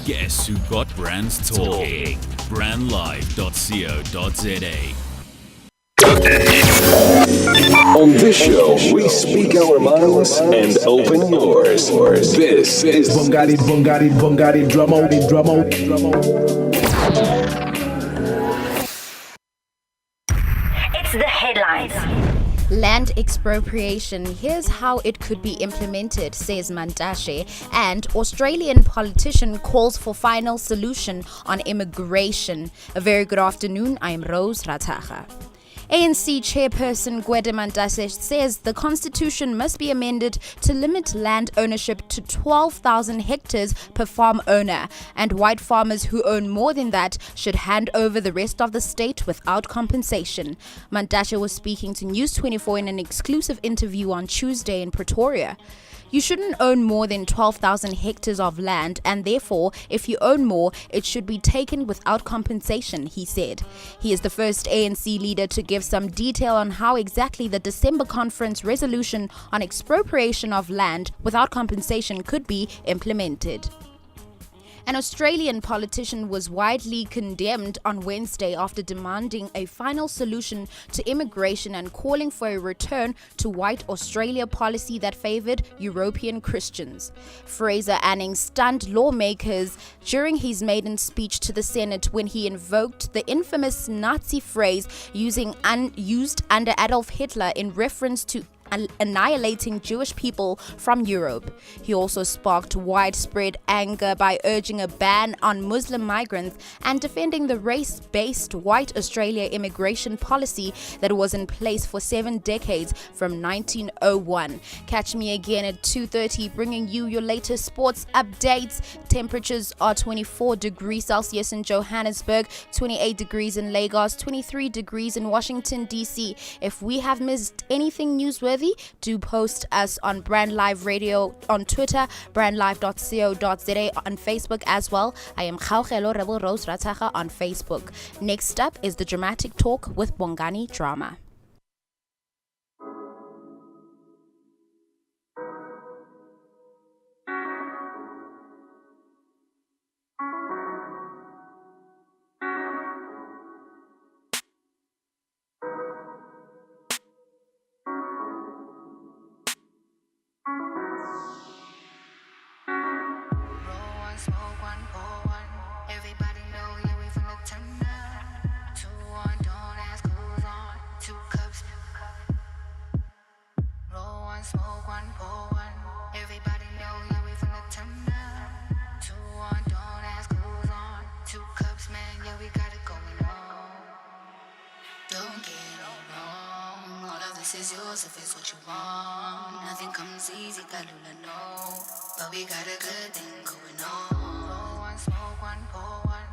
Guess who got brands talking? Brandlive.co.za. On this show, we speak our minds and open yours. This is Bongari Drummo. It's the headlines. Land expropriation, here's how it could be implemented, says Mantashe, and Australian politician calls for final solution on immigration. A very good afternoon, I'm Rose Ratacha. ANC chairperson Gwede Mantashe says the constitution must be amended to limit land ownership to 12,000 hectares per farm owner, and white farmers who own more than that should hand over the rest of the state without compensation. Mantashe was speaking to News 24 in an exclusive interview on Tuesday in Pretoria. You shouldn't own more than 12,000 hectares of land, and therefore, if you own more, it should be taken without compensation, he said. He is the first ANC leader to give some detail on how exactly the December conference resolution on expropriation of land without compensation could be implemented. An Australian politician was widely condemned on Wednesday after demanding a final solution to immigration and calling for a return to white Australia policy that favoured European Christians. Fraser Anning stunned lawmakers during his maiden speech to the Senate when he invoked the infamous Nazi phrase used under Adolf Hitler in reference to annihilating Jewish people from Europe. He also sparked widespread anger by urging a ban on Muslim migrants and defending the race-based white Australia immigration policy that was in place for 7 decades from 1901. Catch me again at 2:30 bringing you your latest sports updates. Temperatures are 24 degrees Celsius in Johannesburg, 28 degrees in Lagos, 23 degrees in Washington, D.C. If we have missed anything newsworthy, do post us on Brand Live Radio on Twitter, brandlive.co.za on Facebook as well. I am Khaukhelo Rebel Rose Ratacha on Facebook. Next up is the Dramatic Talk with Bongani Drama. Smoke one, pour one. Everybody know, yeah, we finna turn up. 2-1, don't ask who's on. 2 cups. Roll one, smoke one, pour one. Everybody know, yeah, we finna turn up. 2-1, don't ask who's on. 2 cups, man, yeah, we got it going on. Don't get it wrong. All of this is yours if it's what you want. Nothing comes easy, got to know. But we got a good thing going on. Roll one, smoke one, pour one.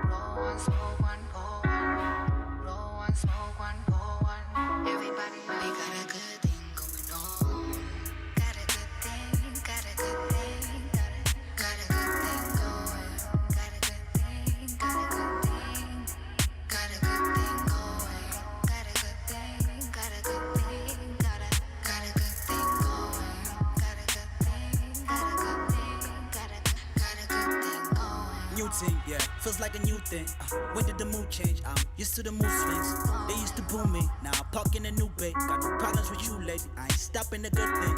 Roll one, smoke one, pour one. Roll one, smoke one, pour one. Everybody know we got a good thing going on. Got a good thing, got a good thing, got a good thing going. Got a good thing, got a good thing, got a good thing going. Got a good thing, got a good thing, got a good thing going. Got a good thing, got a good thing, got a good thing going. New thing, yeah, feels like a new thing. When did the mood change? I'm used to the mood swings. They used to boo me, now I'm parking a new bait. Got no problems with you lately, I ain't stopping the good thing.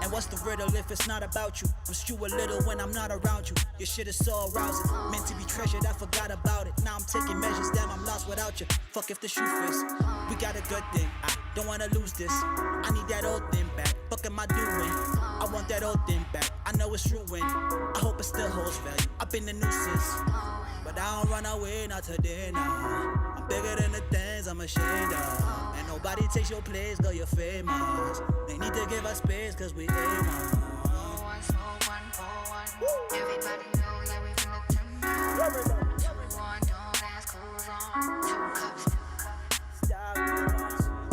And what's the riddle if it's not about you? I'm stew a little when I'm not around you. Your shit is so arousing, meant to be treasured, I forgot about it. Now I'm taking measures, damn, I'm lost without you. Fuck if the shoe fits, we got a good thing. I don't wanna lose this, I need that old thing back. Fuck am I doing? I want that old thing back, I know it's ruined. I hope it still holds value, I've been the nuisance. But I don't run away, not today, nah. I'm bigger than the things I'm ashamed of. And nobody takes your place, girl, you're famous. They need to give us space, cause we aim on. Roll one, smoke one, pour one. Everybody know, yeah, we finna turn up. 2-1, don't ask who's on. 2 cups.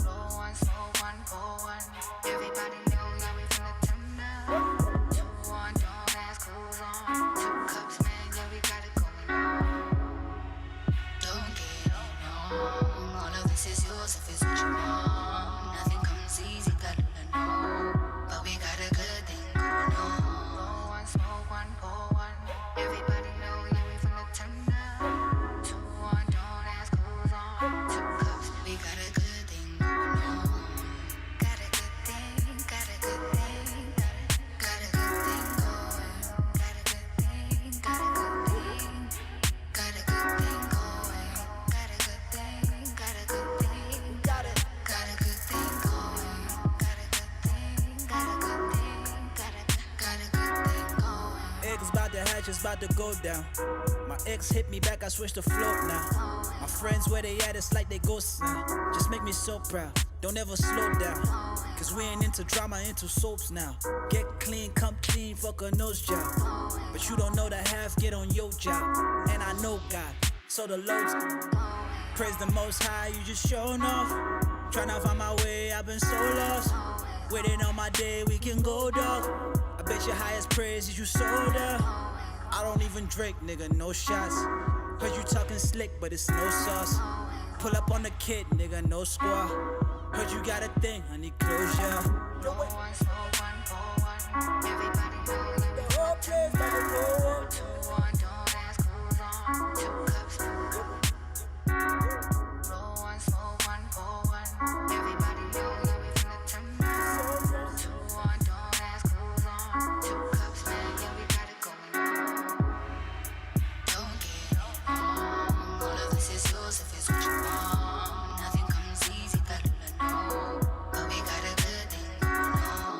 Roll one, smoke one, pour one. Everybody know, yeah, we finna turn up. 2-1, don't ask who's on. 2 cups, man, yeah, we got it going on. Don't get it wrong. All of this is yours if it's what you want. Nothing comes easy, gotta know. match is about to go down. My ex hit me back, I switched the float now. My friends where they at, it's like they ghosts now. Just make me so proud, don't ever slow down. Cause we ain't into drama, into soaps now. Get clean, come clean, fuck a nose job. But you don't know the half, get on your job. And I know God, so the loads. Praise the most high, you just showing off. Tryna find my way, I've been so lost. Waiting on my day, we can go, dog. I bet your highest praise is you soda. I don't even drink, nigga, no shots. Heard you talking slick, but it's no sauce. Pull up on the kid, nigga, no squaw. Heard you got a thing, I need closure. No one, so one, for one. Everybody know that we want to know. 2-1, don't ask who's on. 2 cups. Roll one, smoke one, pour one. Everybody know that we finna turn up. 2-1, don't ask who's on. 2 cups, man, yeah, we got it going on. Don't get it wrong. All of this is yours if it's what you want. Nothing comes easy, gotta know. But we got a good thing going on.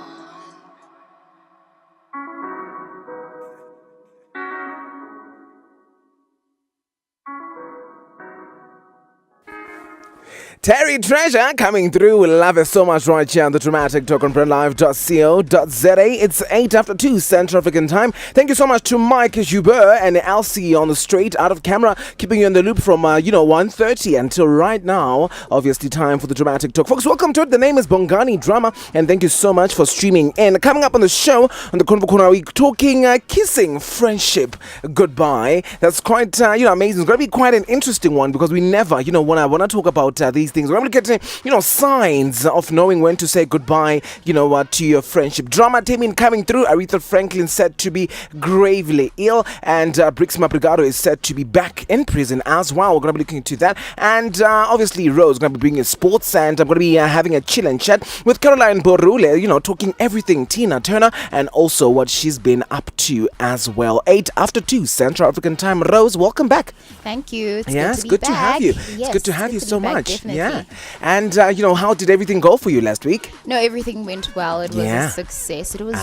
Terry Treasure coming through. We love it so much right here on the Dramatic Talk on BrandLive.co.za. It's 8 after 2 Central African time. Thank you so much to Mike Joubert and Elsie on the straight out of camera, keeping you in the loop from 1:30 until right now. Obviously, time for the Dramatic Talk. Folks, welcome to it. The name is Bongani Drama, and thank you so much for streaming in. Coming up on the show on the Convo Corner, we're talking kissing, friendship, goodbye. That's quite amazing. It's going to be quite an interesting one because we never when I talk about these things, we're going to get signs of knowing when to say goodbye to your friendship. Drama teaming coming through. Aretha Franklin said to be gravely ill, and Brix Mabrigado is said to be back in prison as well. We're going to be looking into that, and obviously Rose is going to be bringing sports, and I'm going to be having a chill and chat with Caroline Borule, talking everything Tina Turner and also what she's been up to as well. 8 after 2 Central African time. Rose, welcome back. Thank you. It's good to have you. Yes, it's good to have you so much. Definitely. Yeah. And how did everything go for you last week? No, everything went well. It was Yeah. a success. It was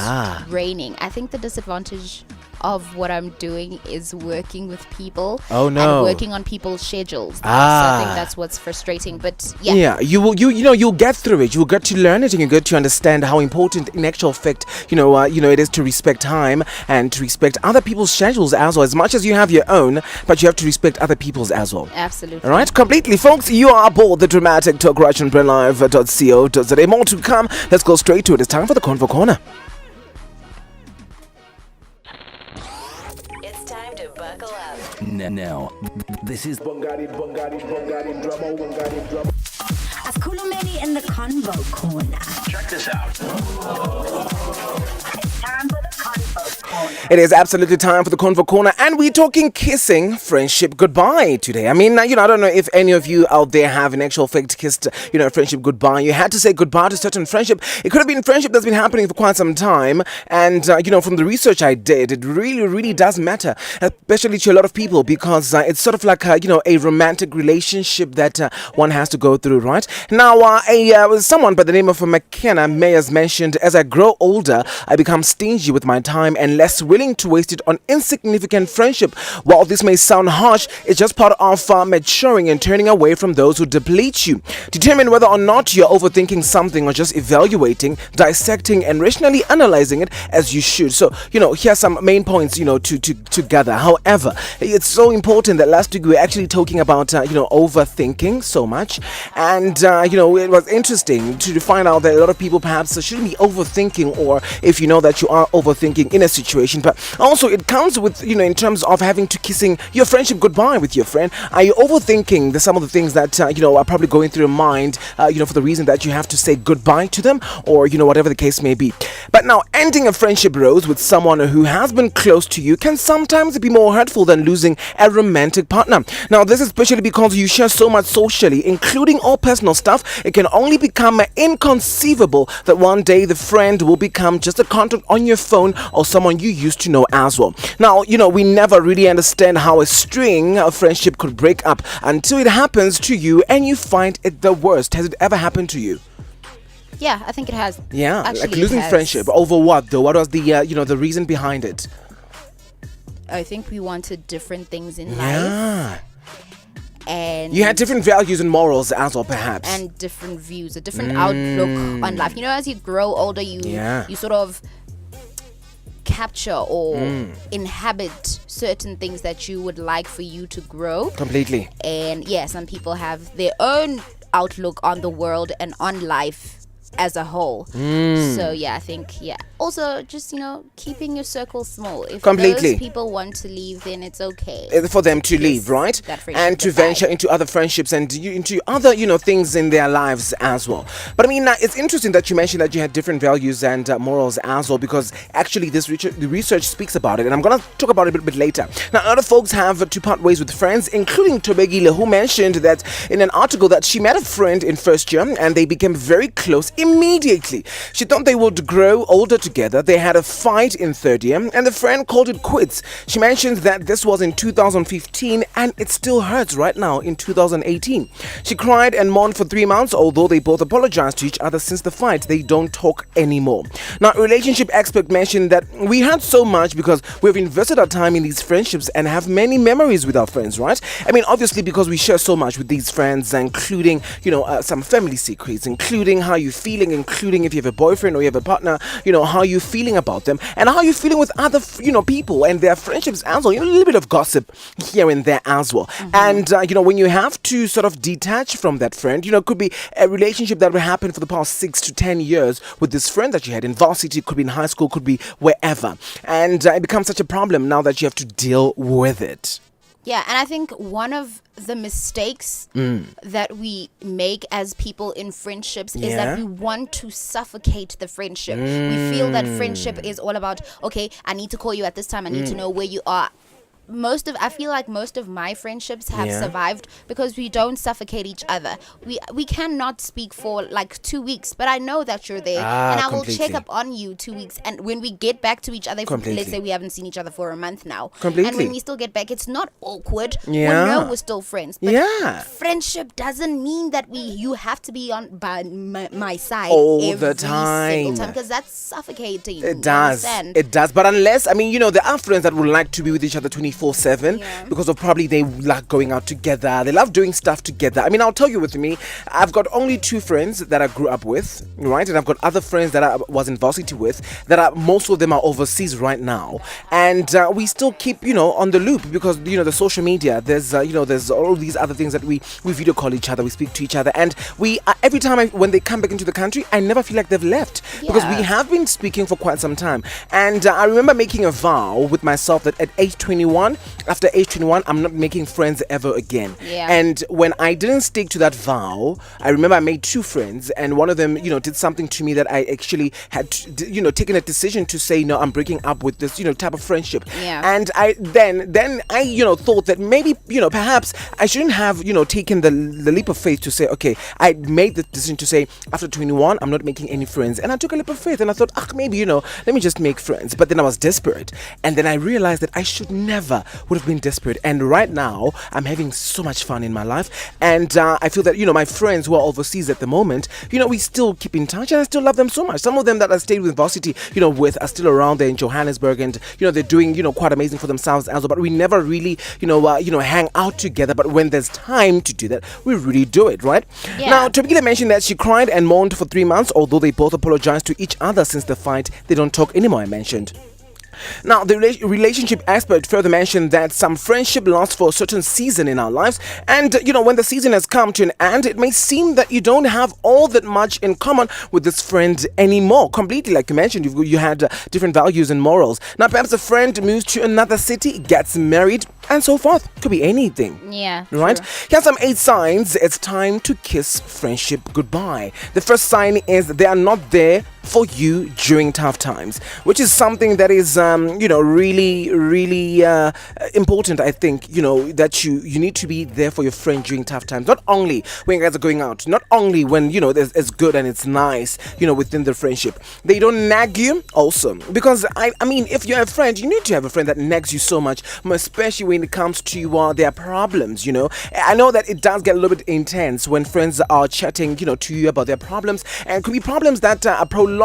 raining. I think the disadvantage of what I'm doing is working with people. Oh, no. And working on people's schedules. So I think that's what's frustrating. But yeah. You'll get through it. You'll get to learn it, and you get to understand how important, in actual fact, it is to respect time and to respect other people's schedules as well. As much as you have your own, but you have to respect other people's as well. Absolutely. All right, completely, folks. You are aboard the Dramatic Talk right on BrandLive.co.za. More to come. Let's go straight to it. It's time for the Convo Corner. It's time to buckle up. Now, this is Bongani Drama. Askulumeni in the Convo Corner. check this out. It's time for the Convo Corner. It is absolutely time for the Convo Corner, and we're talking kissing, friendship, goodbye today. I mean, I don't know if any of you out there have in actual fact kissed, friendship goodbye. You had to say goodbye to certain friendship. It could have been friendship that's been happening for quite some time, and from the research I did, it really, really does matter, especially to a lot of people, because it's sort of like a romantic relationship that one has to go through, right? Now, someone by the name of McKenna Mayers mentioned, as I grow older, I become stingy with my time and less willing to waste it on insignificant friendship. While this may sound harsh, it's just part of maturing and turning away from those who deplete you. Determine whether or not you're overthinking something or just evaluating, dissecting, and rationally analyzing it as you should. So, here's some main points, to gather. However, it's so important that last week we were actually talking about, overthinking so much. And, it was interesting to find out that a lot of people perhaps shouldn't be overthinking, or if you know that you are overthinking in a situation. But also it comes with, in terms of having to kissing your friendship goodbye with your friend. Are you overthinking some of the things that, are probably going through your mind, for the reason that you have to say goodbye to them, or, whatever the case may be. But now, ending a friendship, Rose, with someone who has been close to you can sometimes be more hurtful than losing a romantic partner. Now, this is especially because you share so much socially, including all personal stuff. It can only become inconceivable that one day the friend will become just a contact on your phone or someone you used to know as well. Now, we never really understand how a string of friendship could break up until it happens to you and you find it the worst. Has it ever happened to you? Yeah, I think it has. Yeah, Actually, like losing it has. friendship over what though? What was the the reason behind it? I think we wanted different things in life, Yeah. and You had different values and morals as well, perhaps. and different views, a different outlook on life. You know, as you grow older, Yeah. you sort of capture or inhabit certain things that you would like for you to grow. Completely. And yeah, some people have their own outlook on the world and on life as a whole. So yeah, I think also just keeping your circle small. If Completely. those people want to leave, then it's okay. For them to leave, right? that friendship And to goodbye. venture into other friendships and into other, things in their lives as well. But I mean, it's interesting that you mentioned that you had different values and morals as well, because actually the research speaks about it, and I'm going to talk about it a bit later. Now, other folks have to part ways with friends, including Tobegile, who mentioned that in an article that she met a friend in first year and they became very close immediately. She thought they would grow older together. They had a fight in third year and the friend called it quits. She mentioned that this was in 2015 and it still hurts right now in 2018. She cried and mourned for 3 months, although they both apologized to each other since the fight. They don't talk anymore. Now, a relationship expert mentioned that we had so much because we've invested our time in these friendships and have many memories with our friends, right? I mean, obviously because we share so much with these friends, including, some family secrets, including how you're feeling, including if you have a boyfriend or you have a partner, how you feeling about them and how you feeling with other, people and their friendships as well. A little bit of gossip here and there as well. And, when you have to sort of detach from that friend, it could be a relationship that will happen for the past 6 to 10 years with this friend that you had in varsity, could be in high school, could be wherever. And it becomes such a problem now that you have to deal with it. Yeah, and I think one of the mistakes that we make as people in friendships is that we want to suffocate the friendship. We feel that friendship is all about, okay, I need to call you at this time, I need to know where you are. I feel like most of my friendships have survived because we don't suffocate each other. We cannot speak for like 2 weeks, but I know that you're there, and I will check up on you 2 weeks. And when we get back to each other, let's say we haven't seen each other for a month now, and when we still get back, it's not awkward. We know we're still friends. But friendship doesn't mean that you have to be on by my side all every the time, single time, because that's suffocating. It does. It does. But unless, there are friends that would like to be with each other 24/7 because of probably they like going out together. They love doing stuff together. I'll tell you, with me, I've got only 2 friends that I grew up with, right? And I've got other friends that I was in varsity with that most of them are overseas right now. And we still keep, on the loop because, the social media, there's all these other things that we video call each other, we speak to each other. And we, every time when they come back into the country, I never feel like they've left because we have been speaking for quite some time. And I remember making a vow with myself that at age 21, after age 21, I'm not making friends ever again. And when I didn't stick to that vow, I remember I made 2 friends, and one of them, did something to me that I actually had, taken a decision to say, no, I'm breaking up with this, type of friendship. And I then I, thought that maybe, perhaps I shouldn't have, taken the leap of faith to say, okay, I made the decision to say, after 21, I'm not making any friends. And I took a leap of faith, and I thought, maybe, let me just make friends. But then I was desperate, and then I realized that I should never would have been desperate. And right now I'm having so much fun in my life, and I feel that my friends who are overseas at the moment, we still keep in touch, and I still love them so much. Some of them that I stayed with varsity with are still around there in Johannesburg, and they're doing quite amazing for themselves as well. But we never really hang out together. But when there's time to do that, we really do it, right? Now, Tobegile mentioned that she cried and mourned for 3 months, although they both apologized to each other since the fight. They don't talk anymore, I mentioned. Now, the relationship expert further mentioned that some friendship lasts for a certain season in our lives, and when the season has come to an end, it may seem that you don't have all that much in common with this friend anymore. Completely, like you mentioned, you had different values and morals. Now, perhaps a friend moves to another city, gets married, and so forth. Could be anything. Right? Here's some 8 signs it's time to kiss friendship goodbye. The first sign is they are not there for you during tough times, which is something that is really important. I think that you need to be there for your friend during tough times, not only when you guys are going out, not only when it's good and it's nice within the friendship. They don't nag you also, because I mean, if you're a friend, you need to have a friend that nags you so much, especially when it comes to their problems. I know that it does get a little bit intense when friends are chatting to you about their problems, and it could be problems that are prolonging,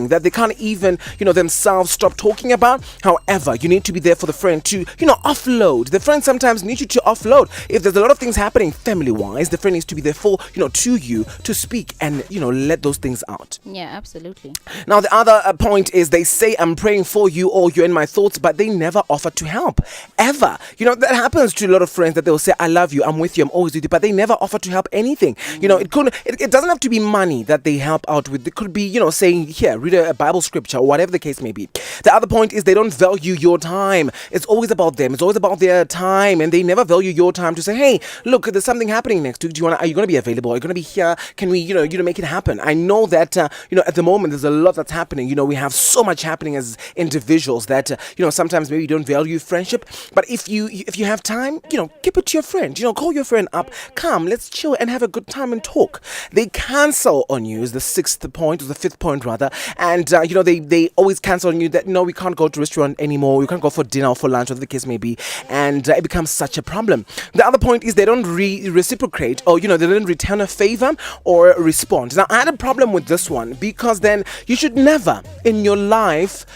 that they can't even themselves stop talking about. about. However, you need to be there for the friend to, offload. The friend sometimes needs you to offload. If there's a lot of things happening family-wise, the friend needs to be there for, to you to speak and, let those things out. Yeah, absolutely. Now, the other point is they say, I'm praying for you or you're in my thoughts, but they never offer to help. Ever. That happens to a lot of friends that they'll say, I love you, I'm with you, I'm always with you, but they never offer to help anything. It doesn't have to be money that they help out with. It could be, saying, here, read a Bible scripture or whatever the case may be. The other point is they don't value your time. It's always about them. It's always about their time, and they never value your time to say, hey, look, there's something happening next week. Are you going to be available? Are you going to be here? Can we, make it happen? I know that, at the moment, there's a lot that's happening. We have so much happening as individuals that, sometimes maybe you don't value friendship. But if you have time, keep it to your friend. Call your friend up. Come, let's chill and have a good time and talk. They cancel on you is the fifth point rather. And, they always cancel on you that, no, we can't go to a restaurant anymore. We can't go for dinner or for lunch, whatever the case may be. And it becomes such a problem. The other point is they don't reciprocate or, they don't return a favor or respond. Now, I had a problem with this one because then you should never in your life,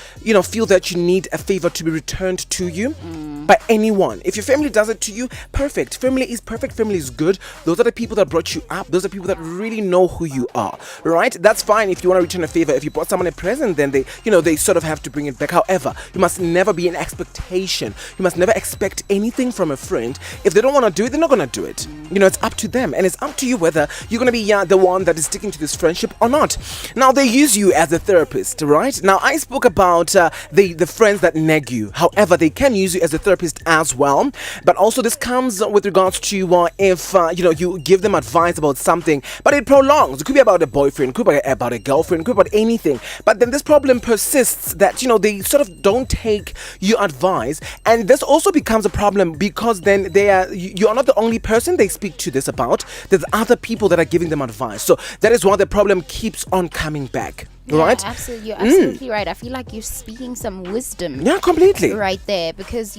feel that you need a favor to be returned to you by anyone. If your family does it to you, perfect. Family is perfect. Family is good. Those are the people that brought you up. Those are people that really know who you are, right? That's fine if you want to return a favor. If you brought someone a present, then they sort of have to bring it back. However, you must never be in expectation. You must never expect anything from a friend. If they don't want to do it, they're not going to do it. It's up to them, and it's up to you whether you're going to be the one that is sticking to this friendship or not. Now, they use you as a therapist, right? Now, I spoke about the friends that neg you. However, they can use you as a therapist as well. But also, this comes with regards to if you give them advice about something, but it prolongs. It could be about a boyfriend, could be about a girlfriend, could be about anything. But then this problem persists that they sort of don't take your advice, and this also becomes a problem because then you are not the only person they speak to this about. There's other people that are giving them advice. So that is why the problem keeps on coming back. Yeah, right? Absolutely, you're absolutely right. I feel like you're speaking some wisdom. Yeah, completely. Right there, because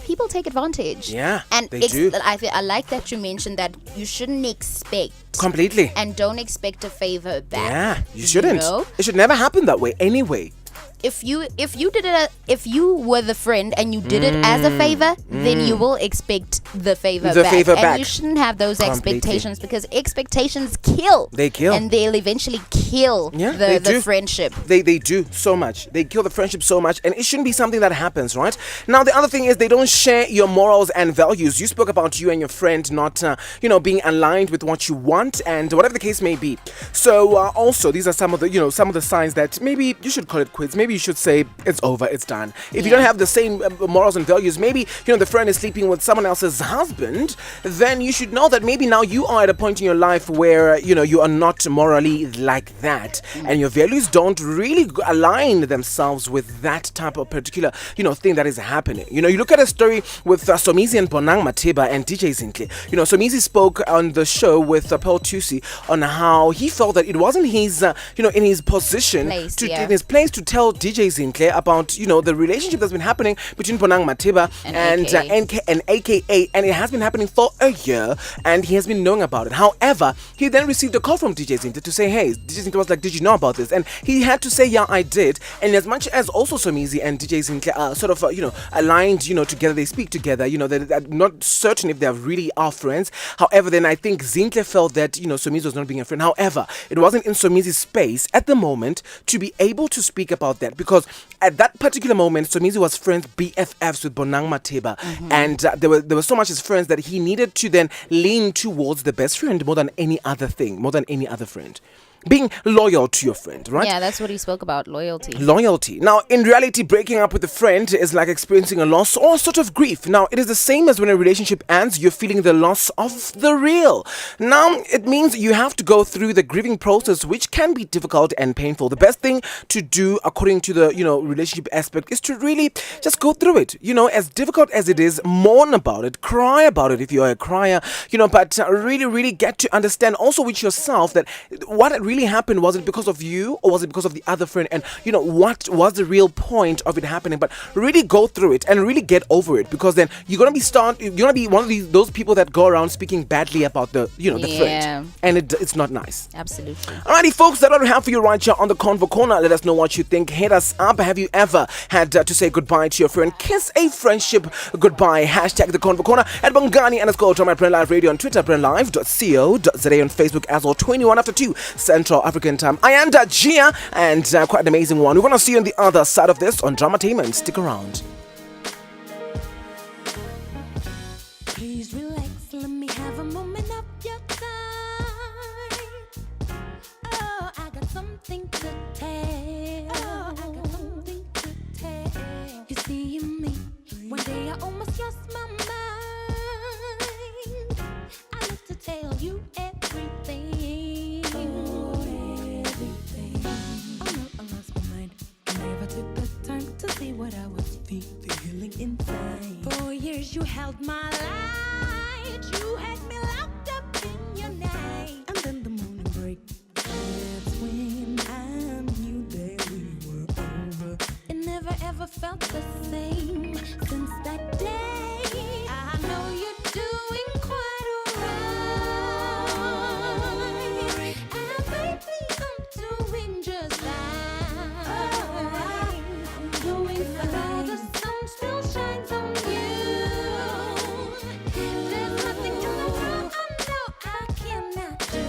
people take advantage. Yeah, and they do. I like that you mentioned that you shouldn't expect. Completely. And don't expect a favor back. Yeah, you shouldn't. It should never happen that way anyway. If you did it, if you were the friend and you did it as a favor, then you will expect the favor back. And you shouldn't have those expectations because expectations kill. They kill. And they'll eventually kill the friendship. They do so much. They kill the friendship so much, and it shouldn't be something that happens, right? Now, the other thing is they don't share your morals and values. You spoke about you and your friend not, being aligned with what you want and whatever the case may be. So, also, these are some of the signs that maybe you should call it quits. Maybe you should say it's over, it's done. If you don't have the same morals and values, maybe the friend is sleeping with someone else's husband, then you should know that maybe now you are at a point in your life where you are not morally like that, and your values don't really align themselves with that type of particular thing that is happening. You look at a story with Somizi and Bonang Matiba and DJ Zinhle. Somizi spoke on the show with Pearl Tusi on how he felt that it wasn't his in his position in his place to tell DJ Zinhle about the relationship that's been happening between Bonang Matiba and AKA, and it has been happening for a year, and he has been knowing about it. However, he then received a call from DJ Zinhle to say, hey, DJ Zinhle was like, did you know about this? And he had to say, yeah, I did. And as much as also Somizi and DJ Zinhle are sort of aligned together, they speak together, they're not certain if they really are friends. However, then I think Zinhle felt that Somizi was not being a friend. However, it wasn't in Somizi's space at the moment to be able to speak about that, because at that particular moment, Somizi was friends, BFFs with Bonang Matiba, and there were so much as friends that he needed to then lean towards the best friend more than any other thing, more than any other friend. Being loyal to your friend, right? Yeah, that's what he spoke about, loyalty. Loyalty. Now, in reality, breaking up with a friend is like experiencing a loss or sort of grief. Now, it is the same as when a relationship ends, you're feeling the loss of the real. Now, it means you have to go through the grieving process, which can be difficult and painful. The best thing to do, according to the, relationship aspect, is to really just go through it. As difficult as it is, mourn about it, cry about it if you're a crier, but really, really get to understand also with yourself that what really happened, was it because of you or was it because of the other friend? And what was the real point of it happening? But really go through it and really get over it, because then you're gonna be one of those people that go around speaking badly about the friend, and it's not nice. Absolutely. Alrighty, folks, that's what we have for you right here on the Convo Corner. Let us know what you think. Hit us up. Have you ever had to say goodbye to your friend? Kiss a friendship goodbye. Hashtag the Convo Corner at Bongani _ Drama Brand Live Radio on Twitter, brandlive.co.za on Facebook as well. 21 after 2 Central African Time. Ayanda Gia, and quite an amazing one. We want to see you on the other side of this on Dramatainment. Stick around. Please relax, let me have a moment of your time. Oh, I got something to tell. You see me, one day I almost lost my mind. I love to tell you everything. Oh, everything. Oh no, I lost my mind. I never took the time to see what I was feeling inside. For years you held my light. You had me locked up in your night. And then the morning break. That's when I knew that we were over. It never ever felt the same since that day. I know you're doing quite alright. And baby, I'm doing just fine. I'm doing fine. I know the sun still shines on you. There's nothing in the world I know I cannot do.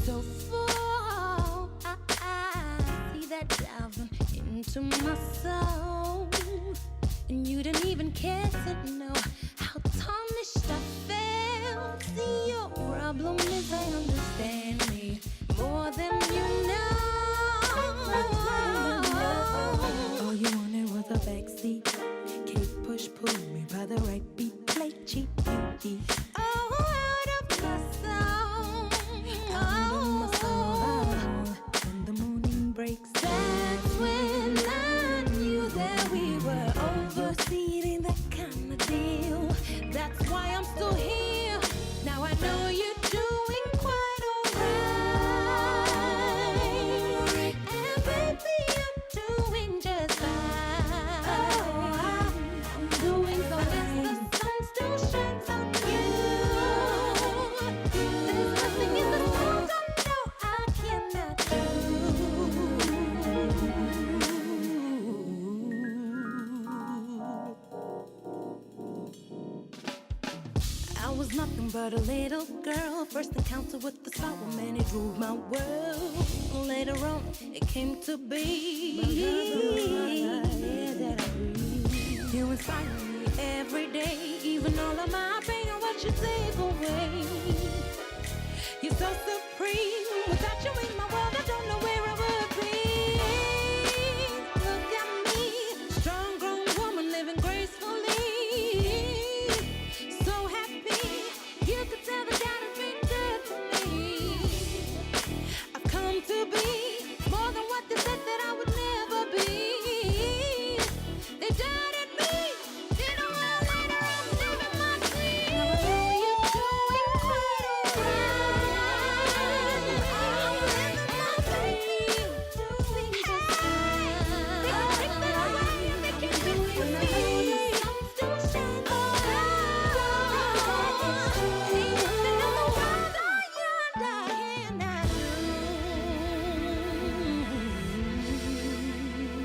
So full, I see that diving into my soul, and you didn't even care to know how tarnished I felt. See, your problem is I understand me more than you know. All you wanted was a backseat. Can't push, pull me by the right beat. Play cheap, you eat. Oh, out of my soul. Out of my soul. When the morning breaks, that's when I knew that we were over. See, it ain't that kind of deal. That's why I'm still here. Now I know you're doing quite alright. And baby, I'm doing just fine. I'm doing so fine. The sun still shines on you. There's nothing in the world I know I cannot do. I was nothing but a little girl. First encounter with the sour man, it ruled my world. Later on, it came to be that I breathe. You inspire me every day, even all of my pain and what you take away. You're so supreme. Without you in my world, I don't know where I would be. Look at me, strong grown woman living gracefully. So happy, you could tell that God has been good to me. I've come to be more than what they said that I would never be. They doubted me, didn't well later I'm living my dream. Now I know you're doing quite alright. I'm living my dream, doing just fine. They can take that away and they can do it with me. I'm still shining Ain't nothing in the world I cannot do.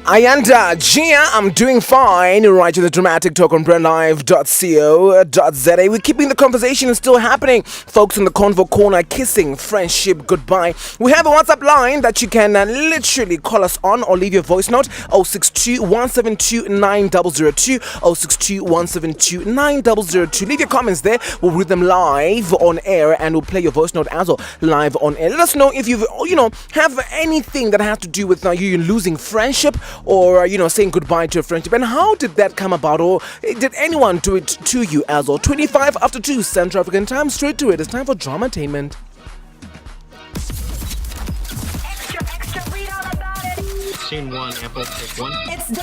Ayanda Gia, I'm doing fine. Right to the dramatic talk on brandlive.co.za. We're keeping the conversation still happening, folks, in the Convo Corner. Kissing friendship goodbye. We have a WhatsApp line that you can literally call us on or leave your voice note 062 172 9002 062 172 9002. Leave your comments there. We'll read them live on air and we'll play your voice note as well live on air. Let us know if you've have anything that has to do with you losing friendship or saying goodbye to a friendship, and how did that come about, or did anyone do it to you as well? 25 after 2 Central African Time. Straight to it. It's time for Dramatainment. Extra, read all about it. Scene 1, Apple, take 1. It's the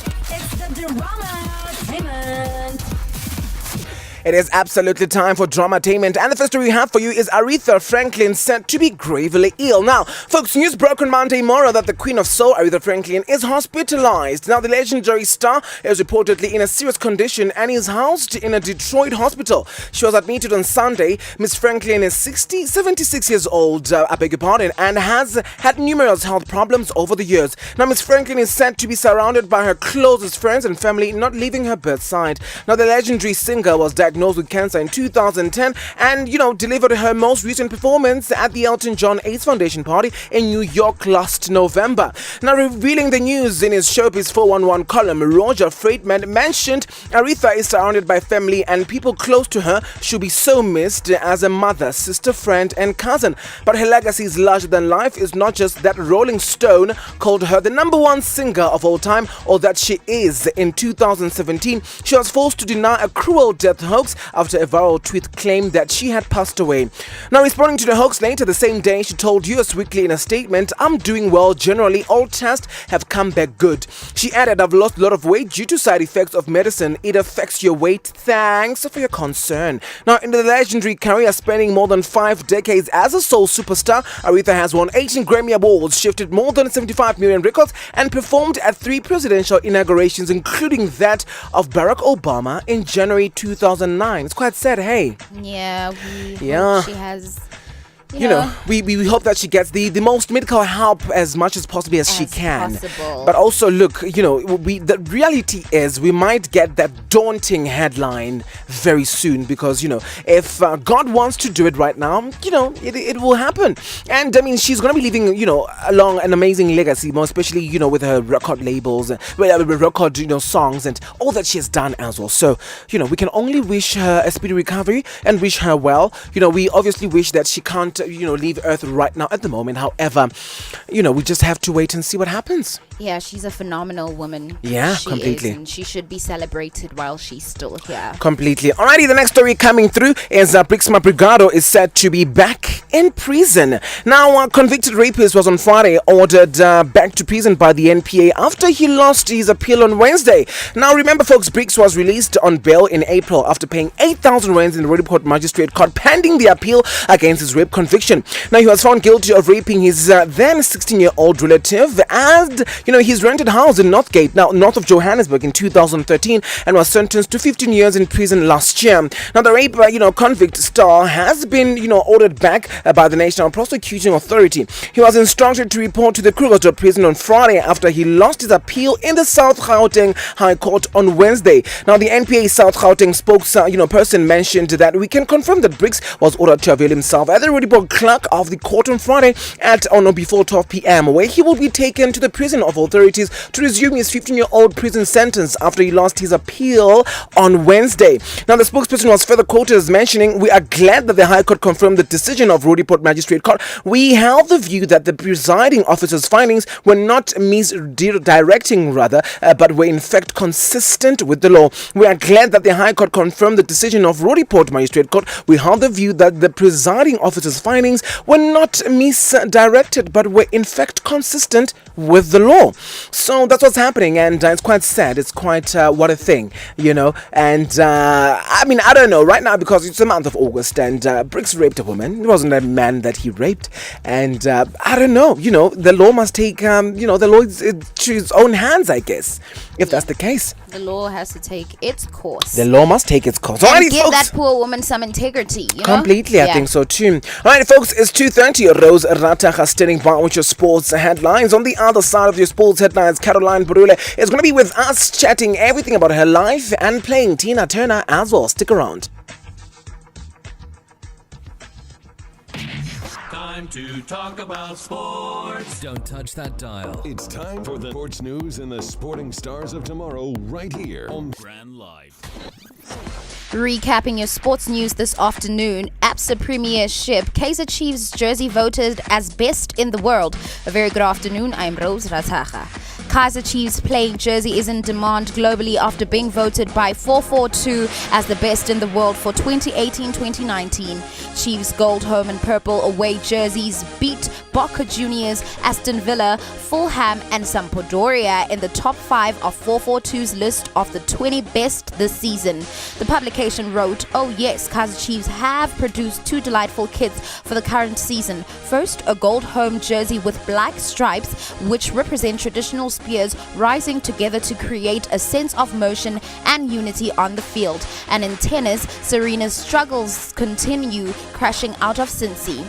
drama. It is absolutely time for Dramatainment, and the first story we have for you is Aretha Franklin said to be gravely ill. Now, folks, news broke on Monday morning that the Queen of Soul, Aretha Franklin, is hospitalized. Now, the legendary star is reportedly in a serious condition and is housed in a Detroit hospital. She was admitted on Sunday. Miss Franklin is 76 years old, I beg your pardon, and has had numerous health problems over the years. Now, Miss Franklin is said to be surrounded by her closest friends and family, not leaving her bedside. Now, the legendary singer was diagnosed with cancer in 2010 and, delivered her most recent performance at the Elton John AIDS Foundation party in New York last November. Now, revealing the news in his Showbiz 411 column, Roger Freitman mentioned Aretha is surrounded by family and people close to her. She'll be so missed as a mother, sister, friend, and cousin. But her legacy is larger than life. It's not just that Rolling Stone called her the #1 singer of all time, or that she is. In 2017, she was forced to deny a cruel death hoax after a viral tweet claimed that she had passed away. Now, responding to the hoax later the same day, she told US Weekly in a statement, "I'm doing well. Generally, all tests have come back good." She added, "I've lost a lot of weight due to side effects of medicine. It affects your weight. Thanks for your concern." Now, in the legendary career spanning more than 5 decades as a soul superstar, Aretha has won 18 Grammy Awards, shifted more than 75 million records, and performed at 3 presidential inaugurations, including that of Barack Obama in January 2009. It's quite sad, hey? Yeah, we hope she has. We hope that she gets the most medical help as much as possibly as she can. Possible. But also, look, the reality is we might get that daunting headline very soon because, if God wants to do it right now, it will happen. And I mean, she's going to be leaving, along an amazing legacy, more especially, with her record labels, record, songs and all that she has done as well. So, we can only wish her a speedy recovery and wish her well. We obviously wish that she can't leave Earth right now at the moment. However, we just have to wait and see what happens. Yeah, she's a phenomenal woman. Yeah, she completely. Is, and she should be celebrated while she's still here. Completely. Alrighty, the next story coming through is Brixma Brigado is said to be back in prison. Now, a convicted rapist was on Friday ordered back to prison by the NPA after he lost his appeal on Wednesday. Now, remember, folks, Brix was released on bail in April after paying 8,000 rands in the Roodepoort Magistrate Court pending the appeal against his rape conviction. Now, he was found guilty of raping his then 16-year-old relative and, his rented house in Northgate, now north of Johannesburg, in 2013, and was sentenced to 15 years in prison last year. Now, the rape, convict star has been, ordered back by the National Prosecuting Authority. He was instructed to report to the Krugersdorp prison on Friday after he lost his appeal in the South Gauteng High Court on Wednesday. Now, the NPA South Gauteng spokesperson mentioned that we can confirm that Brix was ordered to avail himself at the Roodepoort clerk of the court on Friday at or before 12 p.m., where he will be taken to the prison of authorities to resume his 15-year-old prison sentence after he lost his appeal on Wednesday. Now, the spokesperson was further quoted as mentioning, "We are glad that the High Court confirmed the decision of Roodepoort Magistrate Court. We held the view that the presiding officer's findings were not misdirecting, but were in fact consistent with the law. We are glad that the High Court confirmed the decision of Roodepoort Magistrate Court. We held the view that the presiding officer's findings were not misdirected, but were in fact consistent with the law." So that's what's happening, and it's quite sad. It's quite what a thing, and I mean, I don't know right now because it's the month of August and Brix raped a woman. It wasn't a man that he raped, and I don't know, the law must take the law to its own hands, I guess, if that's the case. The law has to take its course. The law must take its course. And Alrighty, give folks. that poor woman some integrity, Completely, I think so too. Alright, folks, it's 2:30. Rose Ratacha standing by with your sports headlines. On the other side of your sports headlines, Caroline Burule is going to be with us chatting everything about her life and playing Tina Turner as well. Stick around. Time to talk about sports. Don't touch that dial. It's time for the sports news and the sporting stars of tomorrow right here on Brand Live. Recapping your sports news this afternoon, ABSA Premiership, Kaizer Chiefs jersey voted as best in the world. A very good afternoon, I'm Rose Ratacha. Kaiser Chiefs playing jersey is in demand globally after being voted by 442 as the best in the world for 2018-2019. Chiefs gold home and purple away jerseys beat Boca Juniors, Aston Villa, Fulham and Sampdoria in the top 5 of 442's list of the 20 best this season. The publication wrote, "Oh yes, Kaiser Chiefs have produced 2 delightful kits for the current season. First, a gold home jersey with black stripes, which represent traditional spears rising together to create a sense of motion and unity on the field. And in tennis, Serena's struggles continue, crashing out of Cincy.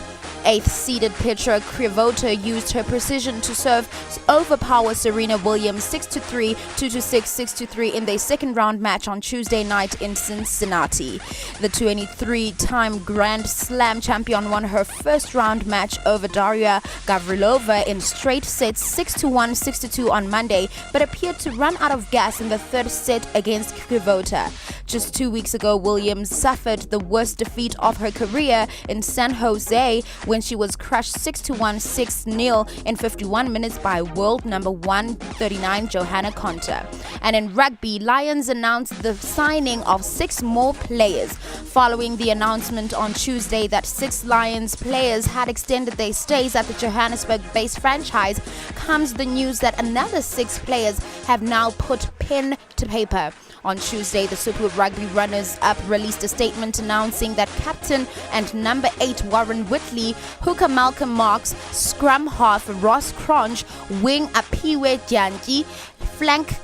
8th-seeded Petra Kvitova used her precision to serve overpower Serena Williams 6-3, 2-6, 6-3 in their second-round match on Tuesday night in Cincinnati. The 23-time Grand Slam champion won her first-round match over Daria Gavrilova in straight sets 6-1, 6-2 on Monday, but appeared to run out of gas in the third set against Kvitova. Just 2 weeks ago, Williams suffered the worst defeat of her career in San Jose when she was crushed 6-1, 6-0 in 51 minutes by world number 139 Johanna Konta. And in rugby, Lions announced the signing of 6 more players. Following the announcement on Tuesday that 6 Lions players had extended their stays at the Johannesburg-based franchise, comes the news that another 6 players have now put pen to paper. On Tuesday, the Super Rugby runners-up released a statement announcing that captain and number 8 Warren Whitley, hooker Malcolm Marks, scrum half Ross Cronch, wing Apiwe Dyanti, flank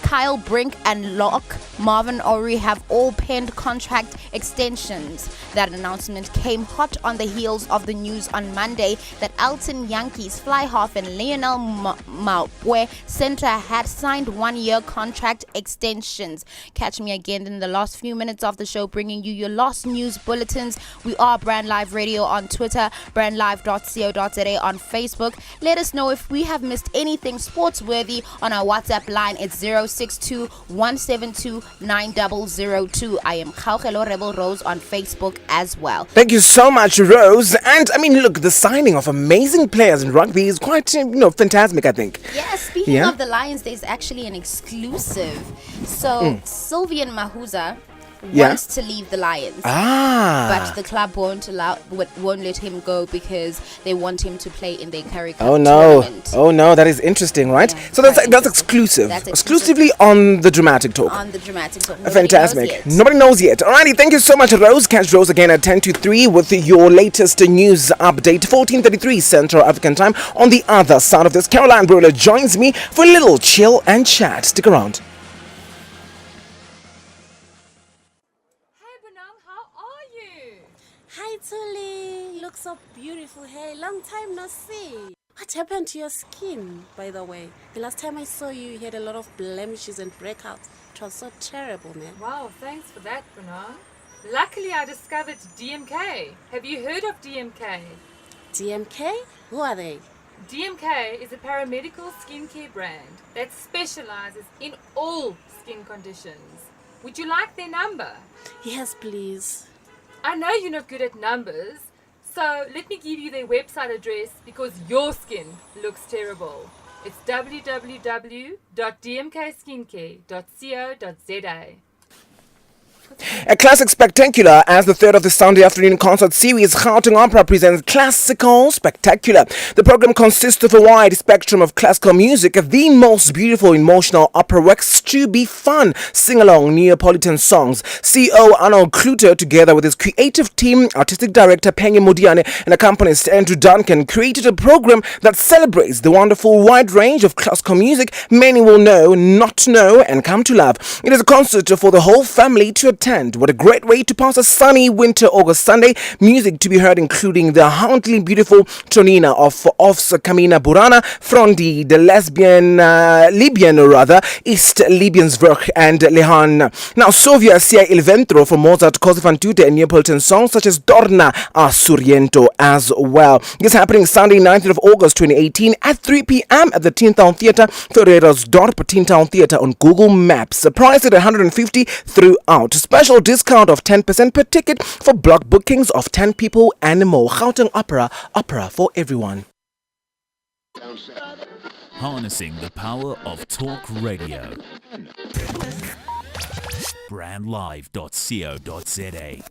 Kyle Brink and lock Marvin Ory have all penned contract extensions. That announcement came hot on the heels of the news on Monday that Elton Yankees fly half and Lionel Mapwe center had signed 1-year contract extensions. Catch me again in the last few minutes of the show, bringing you your last news bulletins. We are Brand Live Radio on Twitter, brandlive.co.za on Facebook. Let us know if we have missed anything sports-worthy on our WhatsApp line. It's 062-172-9002. I am Khaukelo Rebel Rose on Facebook as well. Thank you so much, Rose. And I mean, look, the signing of amazing players in rugby is quite, fantastic, I think. Yeah, speaking of the Lions, there's actually an exclusive. So, Sylvian Mahuza wants to leave the Lions. But the club won't let him go because they want him to play in their Currie Cup tournament. Oh no, that is interesting, right? Yeah, so that's exclusive. That's exclusively on the Dramatic Talk. On the Dramatic Talk. Fantastic. Nobody knows yet. Alrighty, thank you so much, Rose. Catch Rose again at 10 to 3 with your latest news update, 14:33 Central African Time. On the other side of this, Caroline Brewer joins me for a little chill and chat. Stick around. Hi Tuli, look so beautiful. Hey, long time no see. What happened to your skin, by the way? The last time I saw you, you had a lot of blemishes and breakouts. It was so terrible, man. Wow, thanks for that, Bruno. Luckily, I discovered DMK. Have you heard of DMK? DMK? Who are they? DMK is a paramedical skincare brand that specializes in all skin conditions. Would you like their number? Yes, please. I know you're not good at numbers, so let me give you their website address because your skin looks terrible. It's www.dmkskincare.co.za. A classic spectacular as the third of the Sunday afternoon concert series, Gauteng Opera presents Classical Spectacular. The program consists of a wide spectrum of classical music, the most beautiful emotional opera works to be fun, sing-along Neapolitan songs. CEO Arnold Kluter, together with his creative team, artistic director Pengi Modiane and accompanist Andrew Duncan, created a program that celebrates the wonderful wide range of classical music many will know, not know, and come to love. It is a concert for the whole family to attend. What a great way to pass a sunny winter August Sunday. Music to be heard including the hauntingly beautiful Tonina of Camina Burana, Frondi, the Libyan East Libyensburg and Lehan. Now, Sovia sia il ventro for Mozart, Cose fan tutte and Neapolitan songs such as Dorna a Sorrento as well. This happening Sunday, 19th of August 2018 at 3 p.m. at the Tin Town Theatre, Ferreira's-Dorp Tin Town Theatre on Google Maps. Priced at 150 throughout. Special discount of 10% per ticket for block bookings of 10 people and more. Gauteng Opera, opera for everyone. Harnessing the power of talk radio. Brandlive.co.za.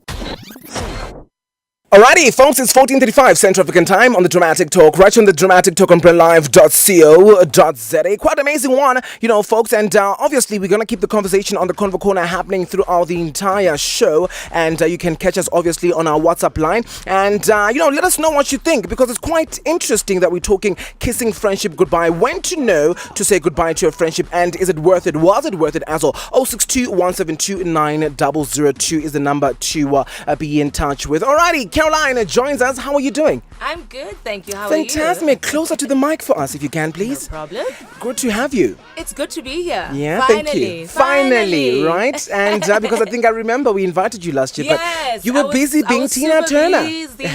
Alrighty, folks, it's 14:35 Central African Time on the Dramatic Talk, right on the Dramatic Talk on brandlive.co.za. Quite amazing one, folks, and obviously we're going to keep the conversation on the Convo Corner happening throughout the entire show, and you can catch us obviously on our WhatsApp line, and let us know what you think, because it's quite interesting that we're talking kissing friendship goodbye, when to know to say goodbye to a friendship, and is it worth it, was it worth it as well. 062 172 9002 is the number to be in touch with. Alrighty, Caroline joins us. How are you doing? I'm good, thank you. How are you? Fantastic. Closer to the mic for us, if you can, please. No problem. Good to have you. It's good to be here. Yeah, Finally, thank you. Finally. Right? And because I think I remember we invited you last year, yes, but you were busy being Tina Turner. Busy.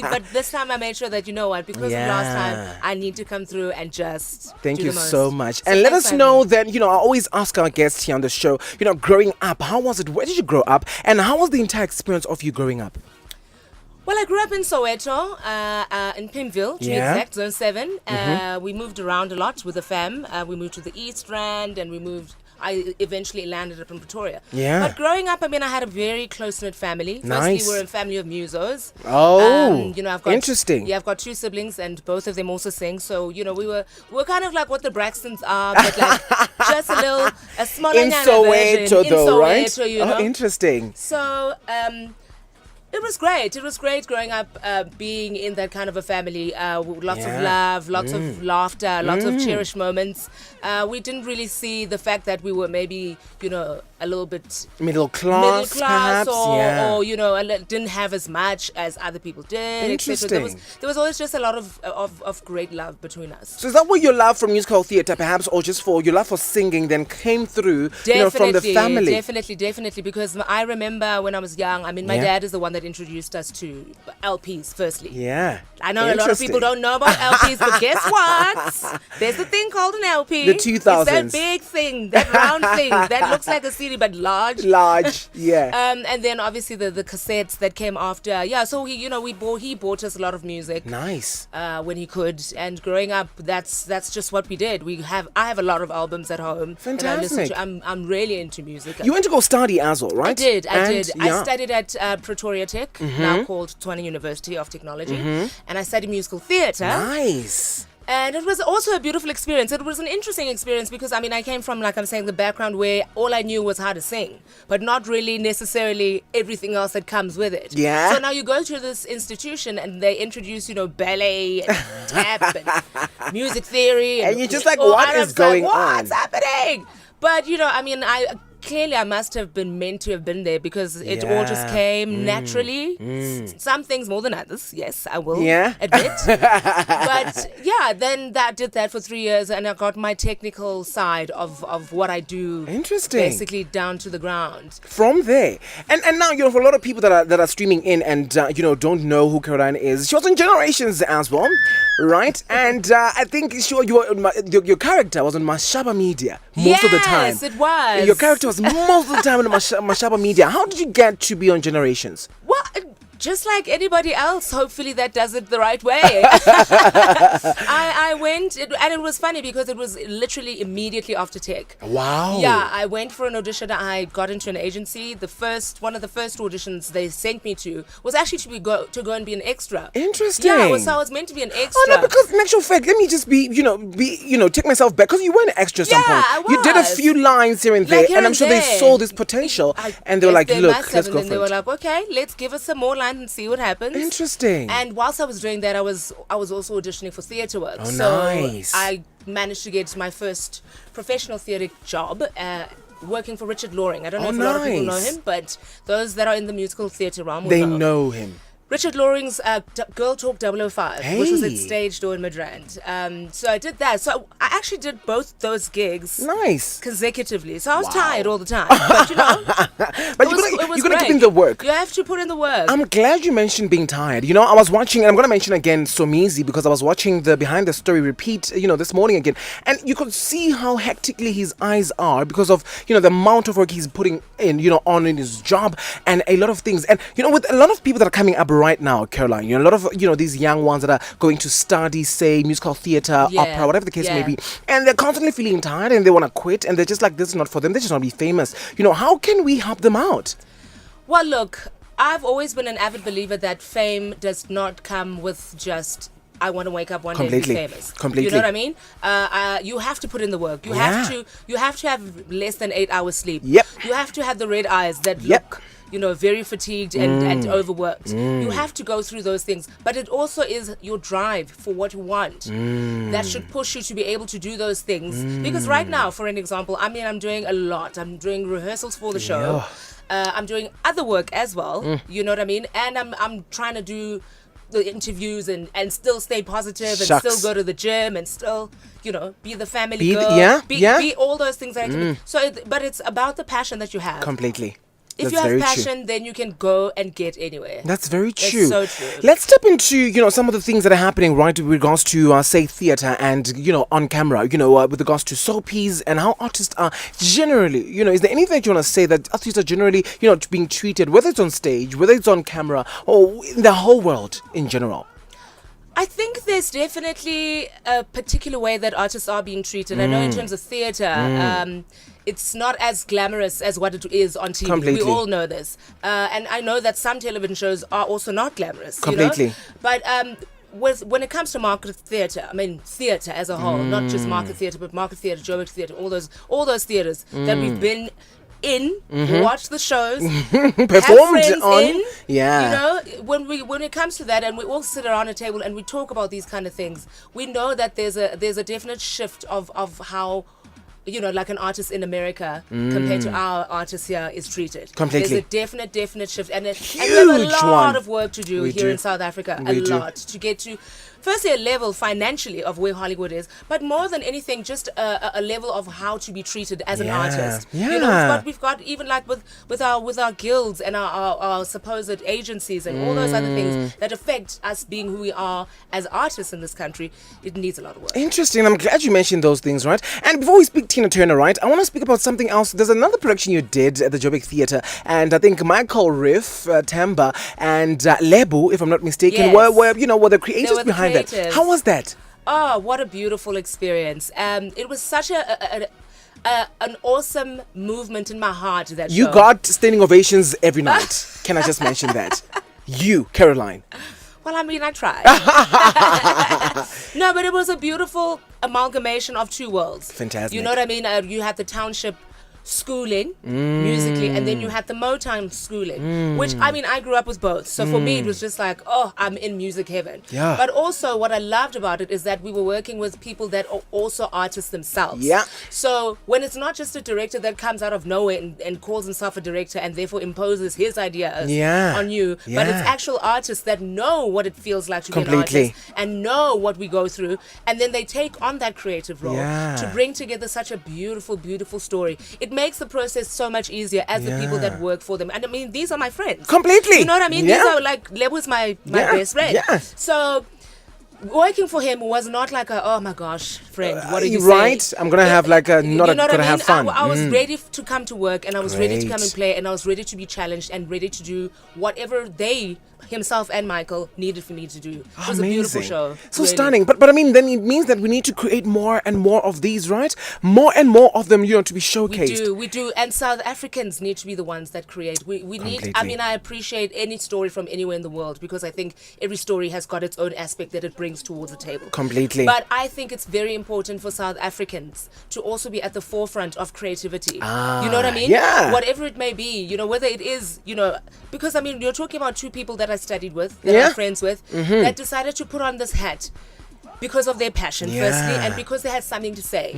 But this time I made sure that, because of last time, I need to come through and just Thank do you the most. so much. So and let thanks us for know having that, I always ask our guests here on the show, growing up, how was it? Where did you grow up? And how was the entire experience of you growing up? Well, I grew up in Soweto, in Pimville, to be exact, Zone 7. We moved around a lot with the fam. We moved to the East Rand, and I eventually landed up in Pretoria. Yeah. But growing up, I had a very close-knit family. Nice. Firstly, we're a family of musos. Oh, I've got, interesting. Yeah, I've got 2 siblings, and both of them also sing. So, we were kind of like what the Braxtons are, but like just a smaller in version. Soweto, though, right? Oh, interesting. So, it was great. It was great growing up, being in that kind of a family. Lots of love, lots of laughter, lots of cherished moments. We didn't really see the fact that we were maybe, a little bit middle class perhaps, or didn't have as much as other people did. Interesting. There was always just a lot of great love between us. So is that where your love for musical theatre perhaps, or just for your love for singing then came through, from the family? Definitely, because I remember when I was young, my dad is the one that introduced us to LPs firstly. Yeah. I know a lot of people don't know about LPs, but guess what? There's a thing called an LP. The 2000s. It's that big thing, that round thing that looks like a CD but large. Yeah. And then obviously the cassettes that came after. Yeah, so he bought us a lot of music. Nice. When he could, and growing up, that's just what we did. I have a lot of albums at home. Fantastic. And I listen to. I'm really into music. You went to go study as well, right? I did. Yeah. I studied at Pretoria Tech, now called Tshwane University of Technology, and I studied musical theatre. Nice. And it was also a beautiful experience. It was an interesting experience because, I came from, like I'm saying, the background where all I knew was how to sing, but not really necessarily everything else that comes with it. Yeah. So now you go to this institution and they introduce, ballet and tap and music theory. And you're just like, what is going on? What's happening? But, I must have been meant to have been there because it all just came naturally. Some things more than others, yes, I will admit. But then that did that for 3 years, and I got my technical side of what I do. Interesting. Basically down to the ground. From there. And now, for a lot of people that are streaming in and, don't know who Caroline is, she was in Generations as well, right? And I think your character was on Mashaba Media most of the time. Yes, it was. Your character was most of the time on Mashaba Media. How did you get to be on Generations? Well, just like anybody else, hopefully that does it the right way. I went, and it was funny because it was literally immediately after tech. Wow. Yeah, I went for an audition. I got into an agency. One of the first auditions they sent me to was actually to go and be an extra. Interesting. Yeah, so I was meant to be an extra. Oh no, because in actual fact, let me just take myself back, because you were an extra at some point. I was. You did a few lines here and there, and I'm sure they saw this potential, and they were like, look, let's go for it. And they were like, okay, let's give us some more lines and see what happens. Interesting. And whilst I was doing that, I was also auditioning for theatre work. Oh, so nice. I managed to get my first professional theatre job. Working for Richard Loring. I don't know if a lot of people know him, but those that are in the musical theatre realm will they know him. Richard Loring's Girl Talk 005, which was at Stage Door in Midrand. So I did that. So I actually did both those gigs consecutively. So I was tired all the time. But but you're going to keep in the work. You have to put in the work. I'm glad you mentioned being tired. I was watching, and I'm going to mention again Somizi, because I was watching the Behind the Story repeat, this morning again. And you could see how hectically his eyes are because of, the amount of work he's putting in, on in his job and a lot of things. And, with a lot of people that are coming up right now, Caroline, a lot of these young ones that are going to study, say, musical theater, opera, whatever the case may be, and they're constantly feeling tired and they want to quit, and they're just like, this is not for them. They just want to be famous. How can we help them out? Well, look, I've always been an avid believer that fame does not come with just, I want to wake up one day and be famous. Completely. You know what I mean? You have to put in the work. You have to have less than 8 hours sleep. Yep. You have to have the red eyes that look, very fatigued and overworked. You have to go through those things. But it also is your drive for what you want that should push you to be able to do those things. Because right now, for an example, I'm doing a lot. I'm doing rehearsals for the show. I'm doing other work as well. You know what I mean? And I'm trying to do the interviews and still stay positive and still go to the gym and still be the family girl, be all those things that I can be. So but it's about the passion that you have. Completely. If you have passion, then you can go and get anywhere. That's very true. That's so true. Let's step into, some of the things that are happening, right, with regards to, say, theatre and, on camera, with regards to soapies and how artists are generally, is there anything that you want to say that artists are generally, being treated, whether it's on stage, whether it's on camera, or in the whole world in general? I think there's definitely a particular way that artists are being treated. I know in terms of theatre, it's not as glamorous as what it is on TV. Completely. We all know this. And I know that some television shows are also not glamorous. Completely. But when it comes to market theatre, theatre as a whole, not just market theatre, but market theatre, Joburg theatre, all those theatres that we've been in, watch the shows, performed on, when it comes to that, and we all sit around a table and we talk about these kind of things, we know that there's a definite shift of how like an artist in America compared to our artist here is treated. Completely. There's a definite shift, and we have a lot of work to do here in South Africa. Lot to get to. Firstly, a level financially of where Hollywood is, but more than anything, just a level of how to be treated as an artist. Yeah. We've got even like with our guilds and our supposed agencies and all those other things that affect us being who we are as artists in this country. It needs a lot of work. Interesting. I'm glad you mentioned those things, right? And before we speak Tina Turner, right, I want to speak about something else. There's another production you did at the Joburg Theatre, and I think Michael Riff, Tamba, and Lebu, if I'm not mistaken, were the creators behind that. How was that? Oh, what a beautiful experience. It was such an awesome movement in my heart, that You show. got standing ovations every night. Can I just mention that? You, Caroline. Well, I tried. No, but it was a beautiful amalgamation of two worlds. Fantastic. You know what I mean? You had the township schooling musically, and then you had the Motown schooling, which I grew up with both, so for me it was just like, oh, I'm in music heaven. But also what I loved about it is that we were working with people that are also artists themselves. So when it's not just a director that comes out of nowhere and calls himself a director and therefore imposes his ideas on you, but it's actual artists that know what it feels like to be an artist and know what we go through, and then they take on that creative role to bring together such a beautiful story. It makes the process so much easier as the people that work for them. And these are my friends. Completely. You know what I mean? These are like, Lebu's my best friend. So working for him was not like oh my gosh, friend, what are you saying? I'm going to have like have fun. I was ready to come to work, and I was ready to come and play, and I was ready to be challenged and ready to do whatever himself and Michael needed for me to do. It was a beautiful show. So really stunning. But then it means that we need to create more and more of these, right? More and more of them, to be showcased. We do. And South Africans need to be the ones that create. We need, I appreciate any story from anywhere in the world, because I think every story has got its own aspect that it brings towards the table. Completely. But I think it's very important for South Africans to also be at the forefront of creativity. You know what I mean? Yeah. Whatever it may be, whether it is, because you're talking about two people that I studied with, that I'm friends with, that decided to put on this hat because of their passion, firstly, and because they had something to say.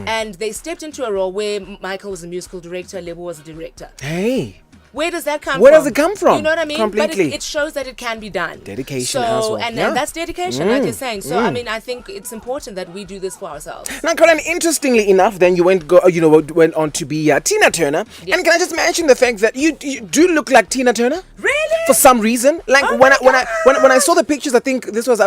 And they stepped into a role where Michael was a musical director, Lebu was a director. Hey. Where does that come from? Where does it come from? You know what I mean? Completely. But it shows that it can be done. Dedication as well. And that's dedication, like you're saying. So, I think it's important that we do this for ourselves. Now, Caroline, interestingly enough, then you went on to be Tina Turner. And can I just mention the fact that you do look like Tina Turner? Really? For some reason, like Oh when my I saw the pictures, I think this was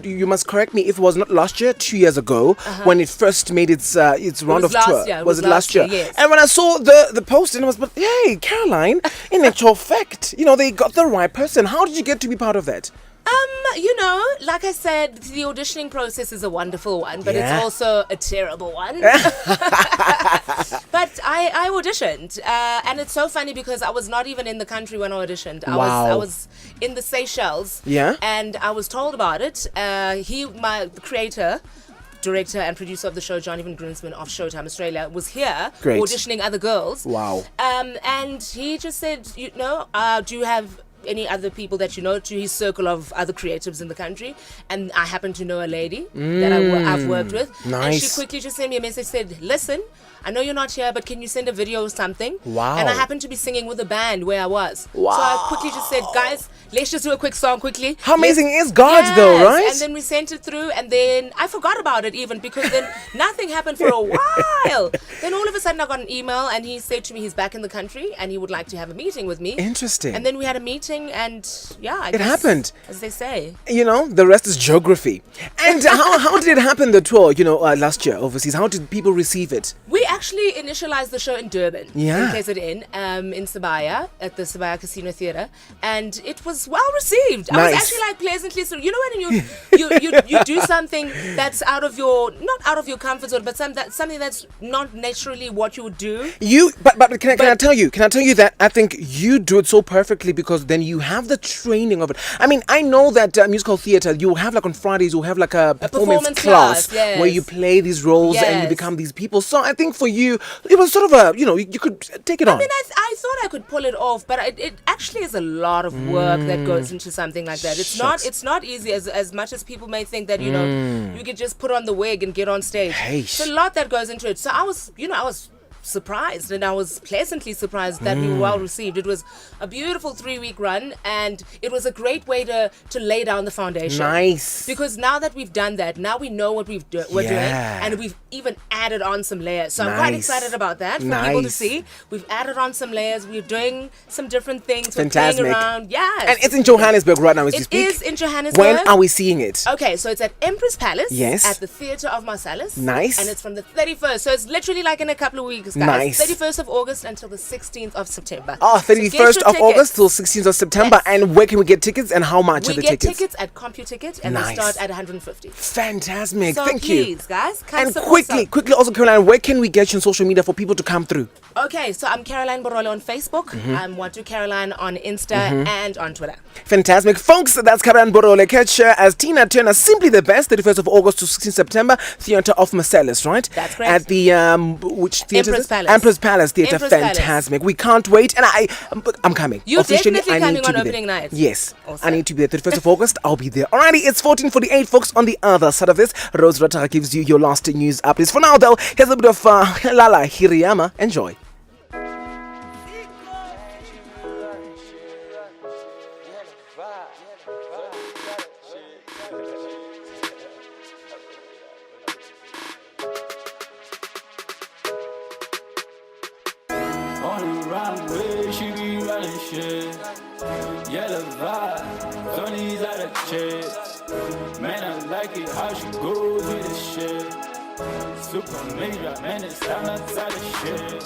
you must correct me if it was not last year, 2 years ago, when it first made its round of last tour. year, it Was was it last year? yes. And when I saw the post, and I was, but hey, Caroline, in actual fact, they got the right person. How did you get to be part of that? Like I said, the auditioning process is a wonderful one, but Yeah. it's also a terrible one. But I auditioned, and it's so funny because I was not even in the country when I auditioned. I Wow. was in the Seychelles. Yeah. And I was told about it. The creator, director and producer of the show, John Evan Greenspan of Showtime Australia, was here Great. auditioning other girls. Wow. And he just said, do you have any other people that you know, to his circle of other creatives in the country? And I happen to know a lady that I've worked with. And she Nice. quickly just sent me a message, said, listen, I know you're not here, but can you send a video or something? Wow. And I happened to be singing with a band where I was. So I quickly just said, guys, let's just do a quick song quickly. How amazing is God, though, Yes. right? And then we sent it through, and then I forgot about it even because then nothing happened for a while. Then all of a sudden I got an email, and he said to me he's back in the country and he would like to have a meeting with me. Interesting. And then we had a meeting, and I It guess, happened. as they say. The rest is geography. And how did it happen, the tour, last year overseas? How did people receive it? We actually initialized the show in Durban, Yeah. in KZN, in Sibaya, at the Sibaya Casino Theatre, and it was well received. I was Nice. actually pleasantly so. When you do something that's not out of your comfort zone, but something that's not naturally what you would do. But can I tell you that I think you do it so perfectly because then you have the training of it. I mean, I know that musical theatre, you have on Fridays, you have a performance class yes. where you play these roles and you Yes. become these people. So I think for you, it was sort of you could take it on. I mean, I thought I could pull it off, but it actually is a lot of work that goes into something like that. It's not easy as much as people may think that you could just put on the wig and get on stage. It's a lot that goes into it. So I was surprised, and I was pleasantly surprised that we were well received. It was a beautiful 3-week run, and it was a great way to lay down the foundation. Nice. Because now that we've done that, now we know what we're doing, and we've even added on some layers. So I'm quite Nice. excited about that for people to Nice. see. We've added on some layers. We're doing some different things. Fantastic. We're playing around. Yes. And it's in Johannesburg right now as we It speak. is in Johannesburg. When are we seeing it? Okay, so it's at Empress Palace. Yes. At the Theatre of Marcellus. Nice. And it's from the 31st. So it's literally like in a couple of weeks, guys. Nice. 31st of August until the 16th of September. Oh, So get 31st your of August tickets. till 16th of September. Yes. And where can we get tickets and how much We are the get tickets? tickets at CompuTicket, and Nice. they start at 150. Fantastic. So Thank you. please, guys, come And support quickly also, Caroline, where can we get you on social media for people to come through? Okay, so I'm Caroline Borolo on Facebook. Mm-hmm. I'm Watu Caroline on Insta and on Twitter. Fantastic. Folks, that's Caroline Borole. Catch her as Tina Turner, Simply the Best, 31st of August to 16th September, Theatre of Marcellus, right? That's correct. At the, which theatre? Empress is it? Palace. Empress Palace Theatre. Empress Palace. Fantastic. We can't wait. And I'm coming. You're Officially, definitely I need coming to on be there. opening night. Yes. Awesome. I need to be there. 31st of August, I'll be there. Alrighty, it's 14:48, folks. On the other side of this, Rose Ratara gives you your last news updates. For now, though, here's a bit of Lala Hiriyama. Enjoy. On the runway, she be running shit. Yellow vibe, Tony's out of chicks. Man, I like it how she goes with the shit. Super major, man, it's time outside of shit.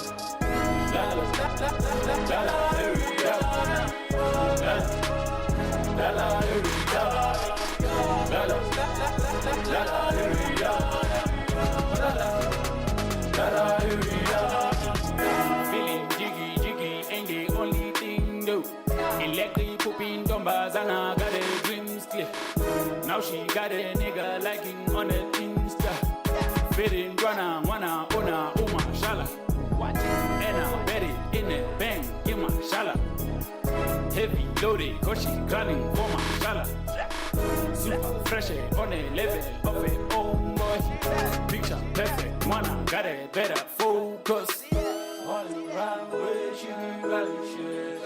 La la la la la la, hurry up. La la la, hurry up. La la la la, hurry up. La la, hurry up. Feeling jiggy, ain't the only thing though. Electric pooping dumbers and I got her dreams clear. Now she got a nigga liking on the Insta. Fitting wanna uma shala. Watch it and I bet it in the bank, give my shala. Heavy loaded, cause she gunning for my shala. Super fresh on a level of it, oh boy. Picture perfect, wanna got a better focus. On the runway, she be running shit.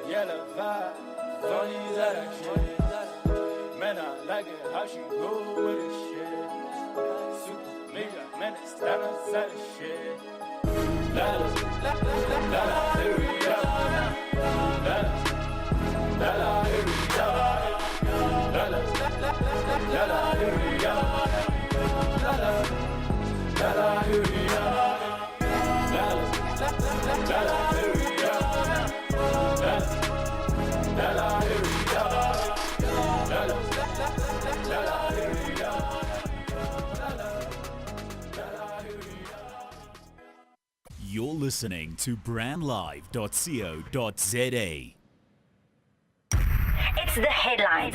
Yellow vibe, Tony's out of shit. Man, I like it how she go with the shit. Super major, man, it's time outside of shit. La la la la la, hurry up. La la You're listening to brandlive.co.za. It's the headlines.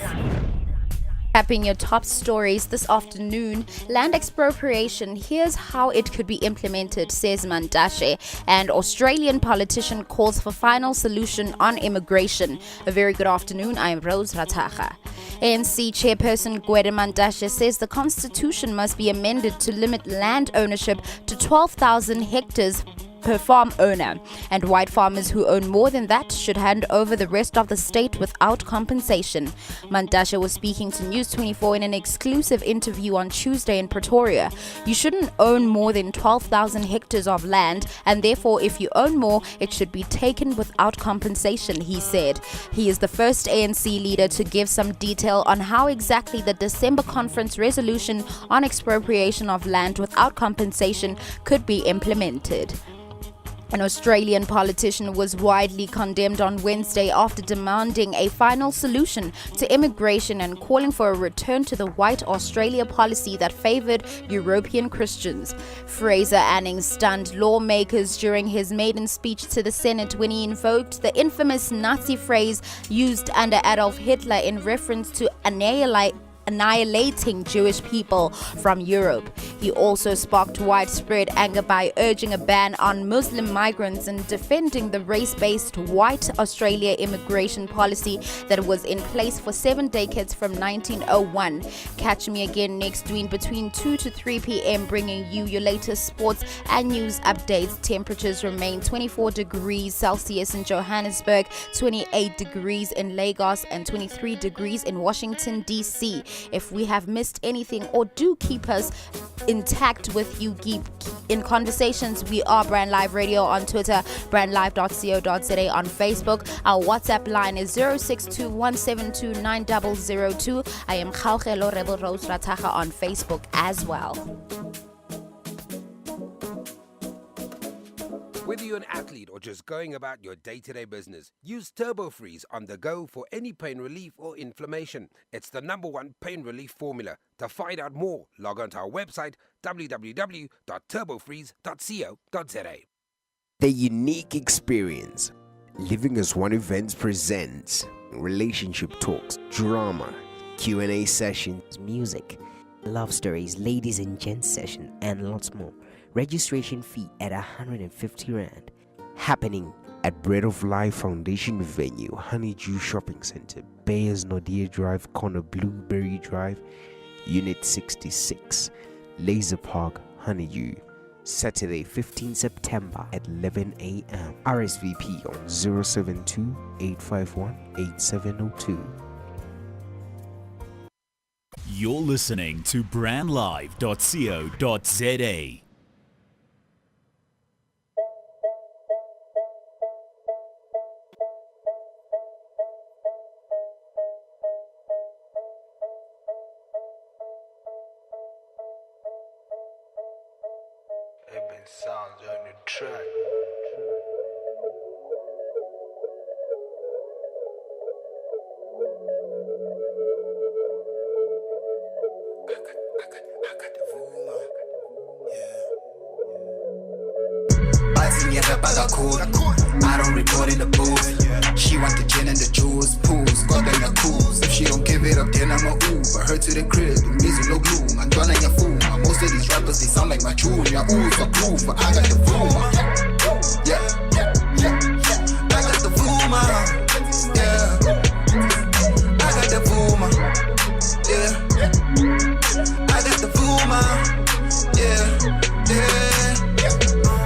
Capping your top stories this afternoon, land expropriation, here's how it could be implemented, says Mantashe, and Australian politician calls for final solution on immigration. A very good afternoon, I am Rose Ratacha. ANC chairperson Gwede Mantashe says the constitution must be amended to limit land ownership to 12,000 hectares per farm owner, and white farmers who own more than that should hand over the rest of the state without compensation. Mantashe was speaking to News 24 in an exclusive interview on Tuesday in Pretoria. You shouldn't own more than 12,000 hectares of land, and therefore if you own more, it should be taken without compensation, he said. He is the first ANC leader to give some detail on how exactly the December conference resolution on expropriation of land without compensation could be implemented. An Australian politician was widely condemned on Wednesday after demanding a final solution to immigration and calling for a return to the White Australia policy that favoured European Christians. Fraser Anning stunned lawmakers during his maiden speech to the Senate when he invoked the infamous Nazi phrase used under Adolf Hitler in reference to annihilating Jewish people from Europe. He also sparked widespread anger by urging a ban on Muslim migrants and defending the race-based white Australia immigration policy that was in place for 7 decades from 1901. Catch me again next week between 2 to 3 p.m. bringing you your latest sports and news updates. Temperatures remain 24 degrees Celsius in Johannesburg, 28 degrees in Lagos, and 23 degrees in Washington, D.C. If we have missed anything or do keep us intact with you in conversations, we are Brand Live Radio on Twitter, brandlive.co.za on Facebook. Our WhatsApp line is 0621729002. I am Khaugelo Rebel Rose Ratacha on Facebook as well. Whether you're an athlete or just going about your day-to-day business, use Turbo Freeze on the go for any pain relief or inflammation. It's the #1 pain relief formula. To find out more, log on to our website www.turbofreeze.co.za. The unique experience. Living as One Events presents relationship talks, drama, Q&A sessions, music, love stories, ladies and gents session, and lots more. Registration fee at 150 Rand. Happening at Bread of Life Foundation Venue, Honeydew Shopping Center, Bayers Nordia Drive, corner Blueberry Drive, Unit 66, Laser Park, Honeydew. Saturday, 15 September at 11 a.m. RSVP on 072-851-8702. You're listening to brandlive.co.za. Sounds on the track. I don't record in the booth. She want the gin and the juice, pools, got in the cools. If she don't give it up, then I'm a Uber. Her to the crib, the music no glue. I'm done your fool. Most of these rappers, they sound like my tune. Your oohs are proof, but I got the Vuma. Yeah. I got the Vuma. Yeah. I got the Vuma. Yeah. I got the Vuma. Yeah.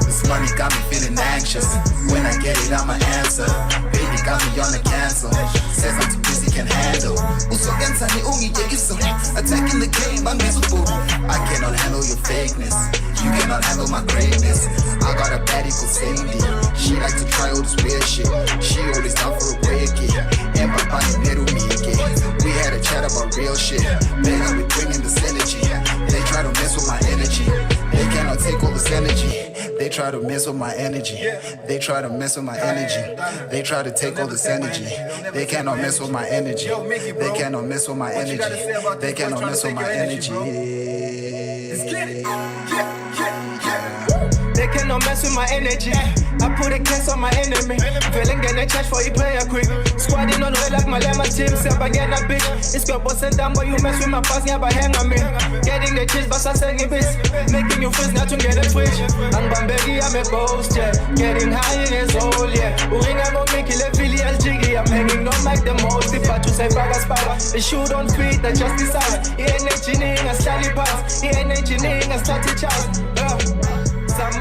This money got me feeling anxious. When I get it, I'ma answer. Baby got me on the cancel. Says I'm too busy, can handle. Uso gensani ungi yegiso. I attacking the game, I'm miserable. I cannot handle your fakeness. You cannot handle my greatness. I got a baddie called Cindy. She like to try all this weird shit. She always down for a break it. And my body peru mike. We had a chat about real shit. Man, I be bringing this energy. They try to mess with my energy. They cannot take all this energy. They try to mess with my energy. They try to mess with my energy. They try to take all this energy. They cannot mess with my energy. They cannot mess with my energy. They cannot mess with my energy. They cannot mess with my energy. I put a kiss on my enemy. Feeling get a charge for you player quick. Squatting on way like my lemon team. Step again a bitch. It's got boss and down, but you mess with my pass, yeah, but hang on me. Getting the cheese, but I sing it, bitch. Making you freeze, not to get a twitch. I'm Bambegi, I'm a ghost, yeah. Getting high in his hole, yeah. Ring, I'm gonna make it a filial jiggy. I'm hanging on like the most. If I to say Braga Spara, the shoe don't fit, I just decide. He ain't engineering a Sally pass. He ain't engineering a static charge. Mike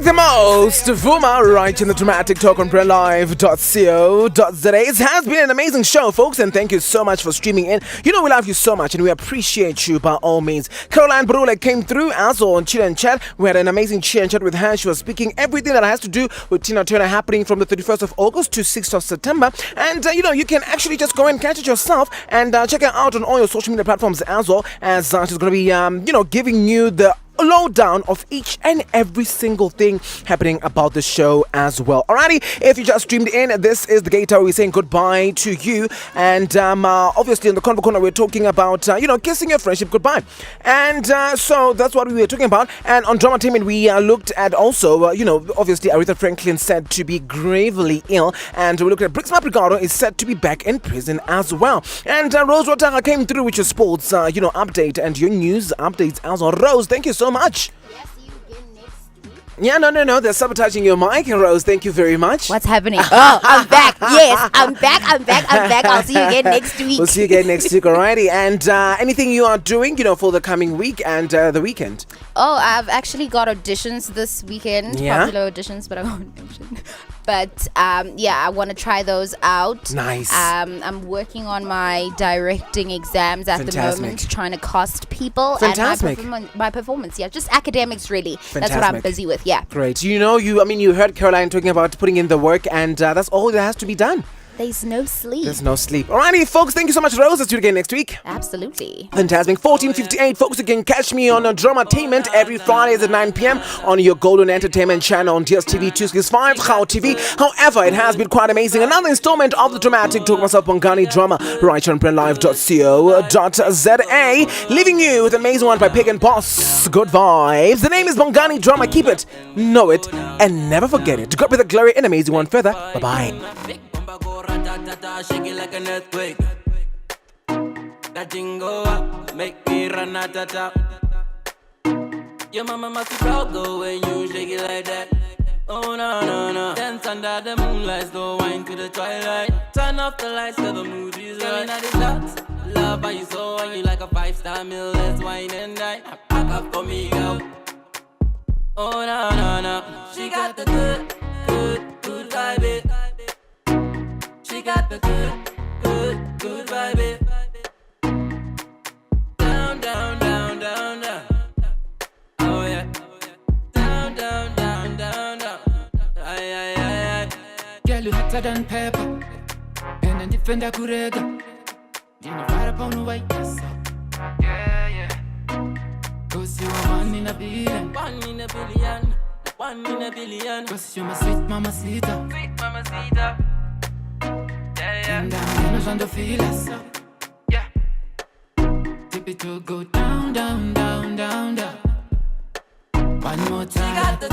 the Most, Vuma, right in the Dramatic Talk on Prelive.co.za. It has been an amazing show, folks, and thank you so much for streaming in. You know we love you so much and we appreciate you by all means. Caroline Brule came through as well on Chill and Chat. We had an amazing Chill and Chat with her. She was speaking everything that has to do with Tina Turner happening from the 31st of August to 6th of September. And, you can actually just go and catch it yourself and check her out on all your social media platforms as well, as she's going to be, giving you the lowdown of each and every single thing happening about the show as well. Alrighty, if you just streamed in, this is the Gator. We're saying goodbye to you, and obviously in the Convo Corner we're talking about kissing your friendship goodbye, and so that's what we were talking about. And on Drama-tainment we looked at also obviously Aretha Franklin said to be gravely ill, and we looked at Brix Mabrigado is said to be back in prison as well. And Rose Rotara came through with your sports update and your news updates as well. Rose, thank you so much. Yeah, no, they're sabotaging your mic, Rose. Thank you very much. What's happening? Oh, I'm back. Yes, I'm back. I'll see you again next week. We'll see you again next week, alrighty. And anything you are doing, for the coming week and the weekend? Oh, I've actually got auditions this weekend. Yeah? Popular auditions, but I won't mention. But I want to try those out. Nice. I'm working on my directing exams at the moment, trying to cast people. Fantastic. And my performance, just academics really. Fantastic. That's what I'm busy with, yeah. Great. You heard Caroline talking about putting in the work, and that's all that has to be done. There's no sleep. Alrighty, folks, thank you so much, Rose. Let's do it again next week. Absolutely. Fantastic. 14:58, folks. You can catch me on Drama-tainment every Fridays at 9 p.m. on your Golden Entertainment channel on DSTV 265, Khao TV. However, it has been quite amazing. Another installment of the Dramatic Talk myself, Bongani Drama, right on Prelive.co.za. Leaving you with an amazing one by Pig and Boss. Good vibes. The name is Bongani Drama. Keep it, know it, and never forget it. To God be the glory, an amazing one further. Bye-bye. Shake it like an earthquake. That thing go up, make me run out of top. Your mama must be proud though when you shake it like that. Oh no. Dance under the moonlight, slow wine to the twilight. Turn off the lights, so the mood is right. Now the shots, love how you so on you like a 5-star meal. Let's wine and dine. Pack up for me, girl. Oh no. She got the good vibe. She got the good vibe. Down. Oh yeah. Down. Aye. Girl, you hotter than pepper. And then defender kurega. Didn't fire upon the white, yes, sir. Yeah. Cause you are one in a billion. Cause you're my sweet mamacita. And I'm trying to feel us. Yeah. Tip it to go down. One more time. She got the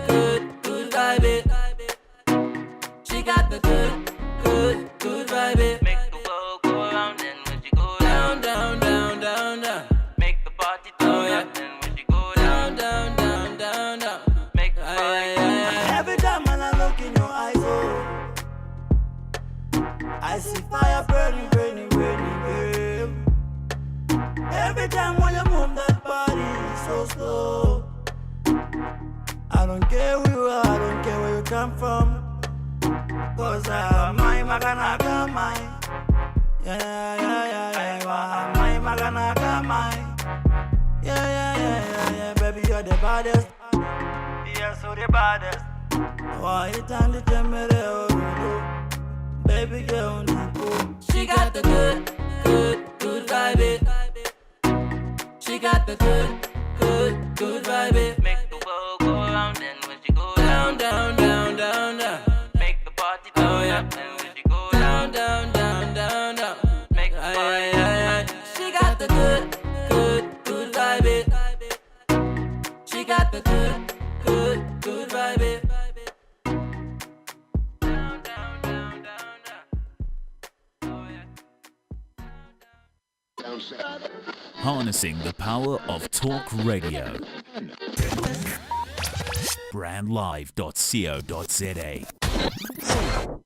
good vibe. She got the good vibe. Make the world go round and when she go down. Make the party turn up and when she go down. Make the party. Every time when I look in your eyes, I see fire burning, girl. Every time when you move that body so slow, I don't care who you are, I don't care where you come from. Cause I'm my Maganaka, my. my mind. Yeah, baby, you're the baddest. Yeah, so the baddest. Why you turn the camera? Baby girl, she got the good vibe. She got the good vibe. Make the world go round and when she go down, make the party go up and when she go down, make the party She got the good vibe. She got the good vibe. Harnessing the power of talk radio. Brandlive.co.za